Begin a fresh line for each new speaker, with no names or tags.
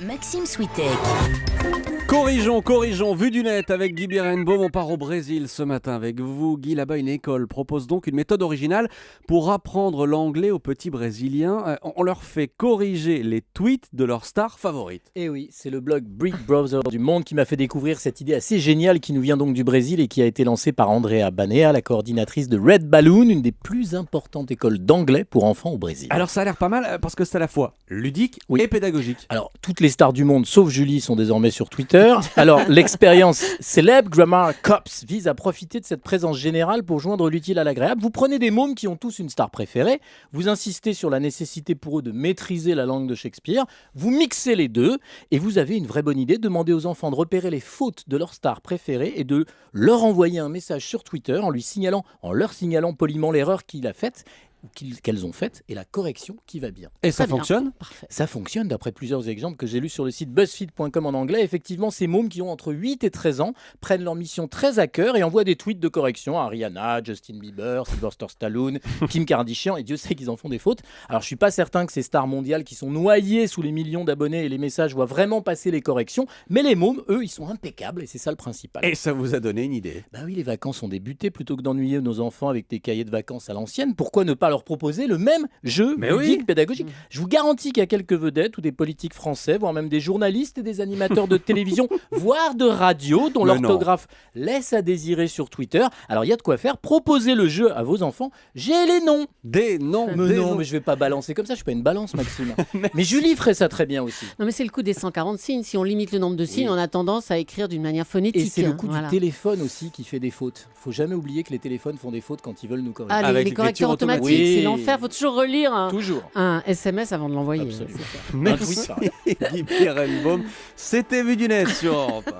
Maxime Switek.
Corrigeons, vue du net avec Guy Birenbaum. On part au Brésil ce matin avec vous. Guy, là-bas, une école propose donc une méthode originale pour apprendre l'anglais aux petits Brésiliens. On leur fait corriger les tweets de leurs stars favorites.
Et oui, c'est le blog Brick Browser du Monde qui m'a fait découvrir cette idée assez géniale qui nous vient donc du Brésil et qui a été lancée par Andrea Banea, la coordinatrice de Red Balloon, une des plus importantes écoles d'anglais pour enfants au Brésil.
Alors ça a l'air pas mal parce que c'est à la fois ludique et pédagogique.
Alors, toutes les stars du monde, sauf Julie, sont désormais sur Twitter. Alors, l'expérience Celeb Grammar Cops vise à profiter de cette présence générale pour joindre l'utile à l'agréable. Vous prenez des mômes qui ont tous une star préférée, vous insistez sur la nécessité pour eux de maîtriser la langue de Shakespeare, vous mixez les deux et vous avez une vraie bonne idée. Demandez aux enfants de repérer les fautes de leur star préférée et de leur envoyer un message sur Twitter en leur signalant poliment l'erreur qu'il a faite ou qu'elles ont faite et la correction qui va bien.
Et ça fonctionne ?
Parfait. Ça fonctionne d'après plusieurs exemples que j'ai lus sur le site BuzzFeed.com en anglais. Effectivement, ces mômes qui ont entre 8 et 13 ans prennent leur mission très à cœur et envoient des tweets de correction à Rihanna, Justin Bieber, Sylvester Stallone, Kim Kardashian, et Dieu sait qu'ils en font des fautes. Alors je suis pas certain que ces stars mondiales qui sont noyées sous les millions d'abonnés et les messages voient vraiment passer les corrections, mais les mômes, eux, ils sont impeccables et c'est ça le principal.
Et ça vous a donné une idée ?
Bah oui, les vacances ont débuté. Plutôt que d'ennuyer nos enfants avec des cahiers de vacances à l'ancienne, pourquoi ne pas leur proposer le même jeu ludique, pédagogique ? Je vous garantis qu'il y a quelques vedettes ou des politiques français, voire même des journalistes et des animateurs de télévision, voire de radio, dont l'orthographe laisse à désirer sur Twitter. Alors il y a de quoi faire. Proposez le jeu à vos enfants. J'ai les noms.
Des noms.
Mais je vais pas balancer comme ça. Je suis pas une balance, Maxime. Mais Julie ferait ça très bien aussi.
Non, mais c'est le coup des 140 signes. Si on limite le nombre de signes, on a tendance à écrire d'une manière phonétique.
Et c'est le coup du téléphone aussi qui fait des fautes. Faut jamais oublier que les téléphones font des fautes quand ils veulent nous corriger.
Ah, les correcteurs automatiques, c'est l'enfer. Faut toujours relire un SMS avant de l'envoyer.
Absolument.
Merci Guy Birenbaum. C'était Vue du net sur Europe 1.